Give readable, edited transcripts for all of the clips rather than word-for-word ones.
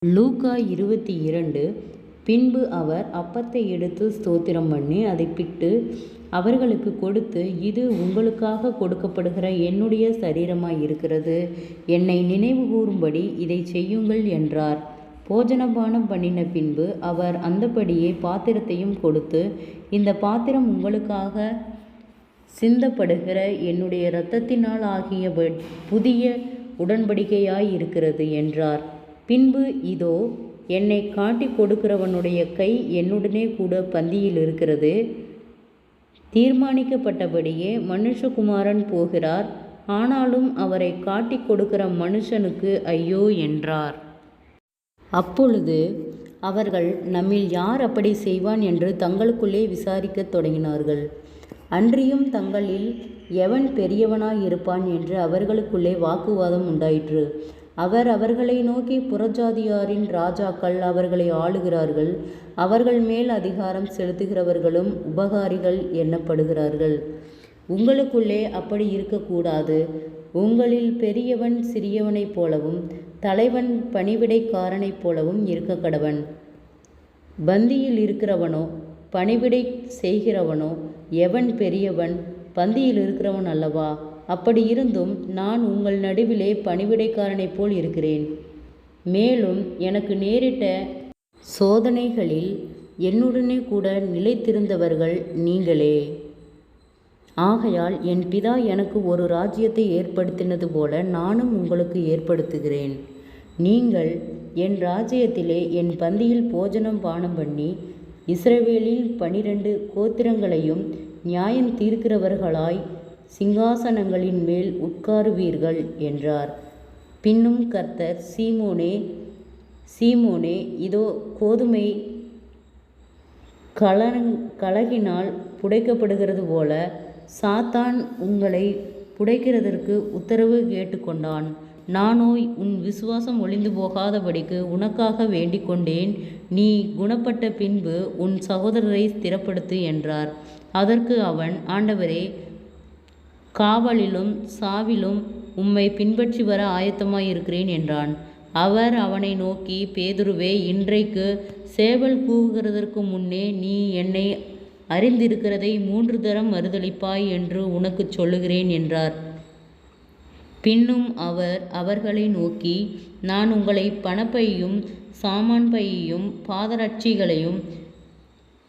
லூக்கா 22. பின்பு அவர் அப்பத்தை எடுத்து ஸ்தோத்திரம் பண்ணி அதை பிட்டு அவர்களுக்கு கொடுத்து, இது உங்களுக்காக கொடுக்கப்படுகிற என்னுடைய சரீரமாய் இருக்கிறது, என்னை நினைவு கூறும்படி இதை செய்யுங்கள் என்றார். போஜனபானம் பண்ணின பின்பு அவர் அந்தபடியே பாத்திரத்தையும் கொடுத்து, இந்த பாத்திரம் உங்களுக்காக சிந்தப்படுகிற என்னுடைய இரத்தத்தினால் ஆகிய புதிய உடன்படிக்கையாய் இருக்கிறது என்றார். பின்பு இதோ, என்னை காட்டி கொடுக்கிறவனுடைய கை என்னுடனே கூட பந்தியில் இருக்கிறது. தீர்மானிக்கப்பட்டபடியே மனுஷகுமாரன் போகிறார், ஆனாலும் அவரை காட்டி கொடுக்கிற மனுஷனுக்கு ஐயோ என்றார். அப்பொழுது அவர்கள், நம்மில் யார் அப்படி செய்வான் என்று தங்களுக்குள்ளே விசாரிக்கத் தொடங்கினார்கள். அன்றியும் தங்களில் எவன் பெரியவனாய் இருப்பான் என்று அவர்களுக்குள்ளே வாக்குவாதம் உண்டாயிற்று. அவர் அவர்களை நோக்கி, புறஜாதியாரின் ராஜாக்கள் அவர்களை ஆளுகிறார்கள், அவர்கள் மேல் அதிகாரம் செலுத்துகிறவர்களும் உபகாரிகள் எண்ணப்படுகிறார்கள். உங்களுக்குள்ளே அப்படி இருக்கக்கூடாது. உங்களில் பெரியவன் சிறியவனைப் போலவும் தலைவன் பணிவிடைக்காரனைப் போலவும் இருக்க கடவன். பந்தியில் இருக்கிறவனோ பணிவிடை செய்கிறவனோ எவன் பெரியவன்? பந்தியில் இருக்கிறவன் அல்லவா? அப்படி இருந்தும் நான் உங்கள் நடுவிலே பணிவிடைக்காரனைப் போல் இருக்கிறேன். மேலும் எனக்கு நேரிட்ட சோதனைகளில் என்னுடனே கூட நிலைத்திருந்தவர்கள் நீங்களே. ஆகையால் என் பிதா எனக்கு ஒரு ராஜ்யத்தை ஏற்படுத்தினது போல நானும் உங்களுக்கு ஏற்படுத்துகிறேன். நீங்கள் என் ராஜ்யத்திலே என் பந்தியில் போஜனம் பானம் பண்ணி இஸ்ரவேலில் 12 கோத்திரங்களையும் நியாயம் தீர்க்கிறவர்களாய் சிங்காசனங்களின் மேல் உட்காருவீர்கள் என்றார். பின்னும் கர்த்தர், சீமோனே சீமோனே, இதோ கோதுமை கலகினால் புடைக்கப்படுகிறது போல சாத்தான் உங்களை புடைக்கிறதற்கு உத்தரவு கேட்டுக்கொண்டான். நானோ உன் விசுவாசம் ஒளிந்து போகாதபடிக்கு உனக்காக வேண்டிக் கொண்டேன். நீ குணப்பட்ட பின்பு உன் சகோதரரை ஸ்திரப்படுத்து என்றார். அதற்கு அவன், ஆண்டவரே, காவலிலும் சாவிலும் உம்மை பின்பற்றி வர ஆயத்தமாயிருக்கிறேன் என்றான். அவர் அவனை நோக்கி, பேதுருவே, இன்றைக்கு சேவல் கூவுகிறதற்கு முன்னே நீ என்னை அறிந்திருக்கிறதை 3 தரம் மறுதலிப்பாய் என்று உனக்குச் சொல்லுகிறேன் என்றார். பின்னும் அவர் அவர்களை நோக்கி, நான் உங்களை பணப்பையும் சாமான் பையையும் பாதரட்சிகளையும்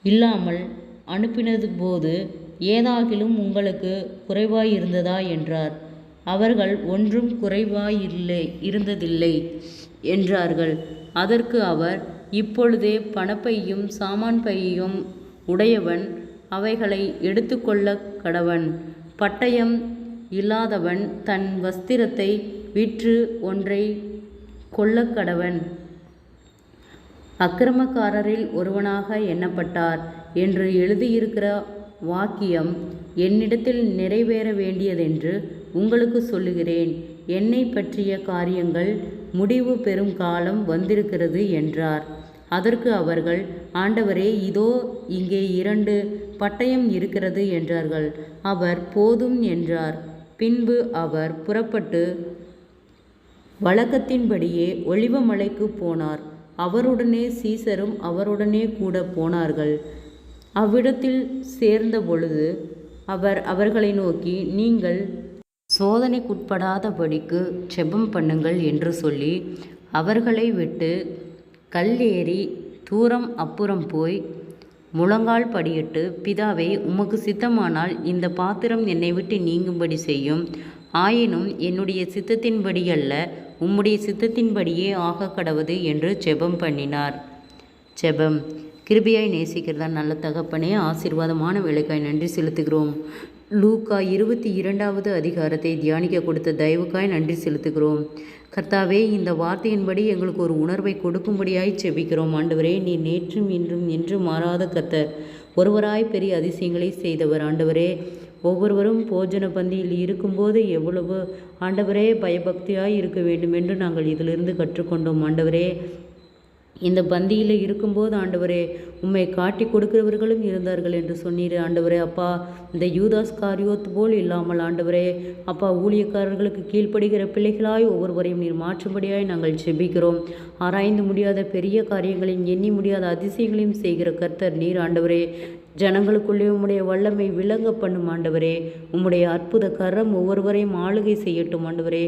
இல்லாமல் அனுப்பினது போது ஏதாகிலும் உங்களுக்கு குறைவாயிருந்ததா என்றார். அவர்கள், ஒன்றும் இருந்ததில்லை என்றார்கள். அதற்கு அவர், இப்பொழுதே பணப்பையும் சாமான் பையையும் உடையவன் அவைகளை எடுத்துக்கொள்ள கடவன். பட்டயம் இல்லாதவன் தன் வஸ்திரத்தை விற்று ஒன்றை கொள்ளக்கடவன். அக்கிரமக்காரரில் ஒருவனாக எண்ணப்பட்டார் என்று எழுதியிருக்கிற வாக்கியம் என்னிடத்தில் நிறைவேற வேண்டியதென்று உங்களுக்கு சொல்லுகிறேன். என்னை பற்றிய காரியங்கள் முடிவு பெறும் காலம் வந்திருக்கிறது என்றார். அதற்கு அவர்கள், ஆண்டவரே, இதோ இங்கே 2 பட்டயம் இருக்கிறது என்றார்கள். அவர், போதும் என்றார். பின்பு அவர் புறப்பட்டு வழக்கத்தின்படியே ஒலிவமலைக்கு போனார். அவருடனே சீசரும் அவருடனே கூட போனார்கள். அவ்விடத்தில் சேர்ந்த பொழுது அவர் அவர்களை நோக்கி, நீங்கள் சோதனைக்குட்படாதபடிக்கு ஜெபம் பண்ணுங்கள் என்று சொல்லி அவர்களை விட்டு கல்லேறி தூரம் அப்புறம் போய் முழங்கால் படியிட்டு, பிதாவே, உமக்கு சித்தமானால் இந்த பாத்திரம் என்னை விட்டு நீங்கும்படி செய்யும். ஆயினும் என்னுடைய சித்தத்தின்படி அல்ல, உம்முடைய சித்தத்தின்படியே ஆக கடவது என்று ஜெபம் பண்ணினார். ஜெபம். கிருபையாய் நேசிக்கிறதா நல்ல தகப்பனே, ஆசீர்வாதமான வேலைக்காய் நன்றி செலுத்துகிறோம். லூக்கா 22வது அதிகாரத்தை தியானிக்க கொடுத்த தயவுக்காய் நன்றி செலுத்துகிறோம். கர்த்தாவே, இந்த வார்த்தையின்படி எங்களுக்கு ஒரு உணர்வை கொடுக்கும்படியாய் செபிக்கிறோம். ஆண்டவரே, நீ நேற்றும் இன்றும் என்று மாறாத கர்த்தர், ஒருவராய் பெரிய அதிசயங்களை செய்தவர். ஆண்டவரே, ஒவ்வொருவரும் போஜன பந்தியில் இருக்கும்போது எவ்வளவு ஆண்டவரே பயபக்தியாய் இருக்க வேண்டும் என்று நாங்கள் இதிலிருந்து கற்றுக்கொண்டோம். ஆண்டவரே, இந்த பந்தியில் இருக்கும்போது ஆண்டவரே உம்மை காட்டி கொடுக்கிறவர்களும் இருந்தார்கள் என்று சொன்னீர் ஆண்டவரே. அப்பா, இந்த யூதாஸ் காரியோத் போல் இல்லாமல் ஆண்டவரே அப்பா, ஊழியக்காரர்களுக்கு கீழ்ப்படுகிற பிள்ளைகளாய் ஒவ்வொருவரையும் நீர் மாற்றும்படியாய் நாங்கள் ஜெபிக்கிறோம். ஆராய்ந்து முடியாத பெரிய காரியங்களையும் எண்ணி முடியாத அதிசயங்களையும் செய்கிற கர்த்தர் நீர் ஆண்டவரே. ஜனங்களுக்குள்ளே உம்முடைய வல்லமை விளங்க பண்ணும் ஆண்டவரே. உம்முடைய அற்புத கரம் ஒவ்வொருவரையும் ஆளுகை செய்யட்டும் ஆண்டவரே.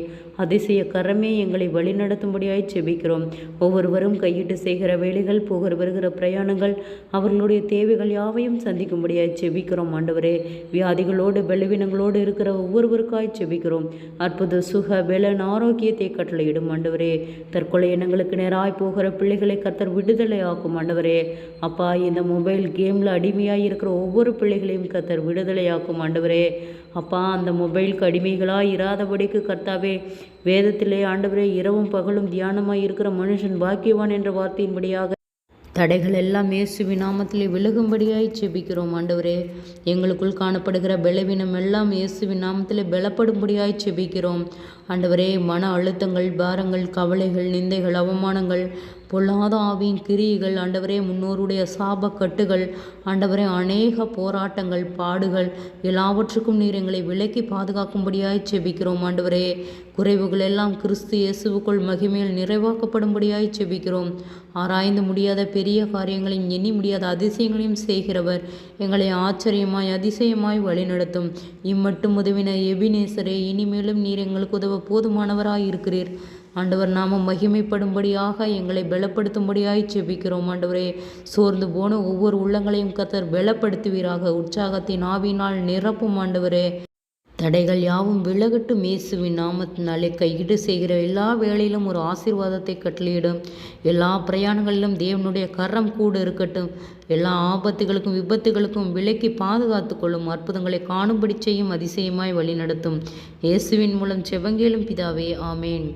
அதிசய கரமே எங்களை வழிநடத்தும்படியாய் ஜெபிக்கிறோம். ஒவ்வொருவரும் கையிட்டு செய்கிற வேலைகள், போகிற வருகிற பிரயாணங்கள், அவர்களுடைய தேவைகள் யாவையும் சந்திக்கும்படியாய் ஜெபிக்கிறோம் ஆண்டவரே. வியாதிகளோடு பலவீனங்களோடு இருக்கிற ஒவ்வொருவருக்காய் ஜெபிக்கிறோம். அற்புத சுக பலன் ஆரோக்கியத்தை கட்டளையிடும் ஆண்டவரே. தற்கொலை எண்ணங்களுக்கு நேராய் போகிற பிள்ளைகளை கர்த்தர் விடுதலை ஆக்கும் ஆண்டவரே. அப்பா, இந்த மொபைல் கேமில் அடிமையாக இருக்கிற ஒவ்வொரு பிள்ளைகளையும் கர்த்தர் விடுதலையாக்கும் ஆண்டவரே. அப்பா, அந்த மொபைலுக்கு அடிமைகளாக இராதபடிக்கு கர்த்தாவே, வேதத்திலே ஆண்டவரே இரவும் பகலும் தியானமாய் இருக்கிற மனுஷன் பாக்கியவான் என்ற வார்த்தையின்படியாக தடைகள் எல்லாம் இயேசுவின் நாமத்திலே விலகும்படியாய் ஜெபிக்கிறோம் ஆண்டவரே. எங்களுக்குள் காணப்படுகிற பலவீனம் எல்லாம் இயேசுவின் நாமத்திலே பலப்படும்படியாய் ஜெபிக்கிறோம் ஆண்டவரே. மன அழுத்தங்கள், பாரங்கள், கவலைகள், நிந்தைகள், அவமானங்கள், பொல்லாத ஆவியின் கிரியைகள் ஆண்டவரே, முன்னோருடைய சாபக்கட்டுகள் ஆண்டவரே, அநேக போராட்டங்கள், பாடுகள் எல்லாவற்றுக்கும் நீர் எங்களை விலக்கி பாதுகாக்கும்படியாய் ஜெபிக்கிறோம் ஆண்டவரே. குறைவுகள் எல்லாம் கிறிஸ்து இயேசுவுக்குள் மகிமையில் நிறைவாக்கப்படும்படியாய் ஜெபிக்கிறோம். ஆராய்ந்து முடியாத பெரிய காரியங்களையும் எண்ணி முடியாத அதிசயங்களையும் செய்கிறவர் எங்களை ஆச்சரியமாய் அதிசயமாய் வழிநடத்தும். இம்மட்டும் உதவின எபினேசரே, இனிமேலும் நீர் எங்களுக்கு உதவ போதுமானவராய் இருக்கிறீர் ஆண்டவர். நாம மகிமைப்படும்படியாக எங்களை பலப்படுத்தும்படியாய் ஜெபிக்கிறோம் ஆண்டவரே. சோர்ந்து போன ஒவ்வொரு உள்ளங்களையும் கர்த்தர் பலப்படுத்துவீராக. உற்சாகத்தின் ஆவியினால் நிரப்பும் ஆண்டவரே. தடைகள் யாவும் விலகட்டும் இயேசுவின் நாமத்தினாலே. கையிட்டு செய்கிற எல்லா வேளையிலும் ஒரு ஆசீர்வாதத்தை கட்டளையிடும். எல்லா பிரயாணங்களிலும் தேவனுடைய கரம் கூட இருக்கட்டும். எல்லா ஆபத்துகளுக்கும் விபத்துகளுக்கும் விலக்கி பாதுகாத்து கொள்ளும். அற்புதங்களை காணும்படி செய்யும். அதிசயமாய் வழி நடத்தும். இயேசுவின் மூலம் செபங்கேளும் பிதாவே, ஆமேன்.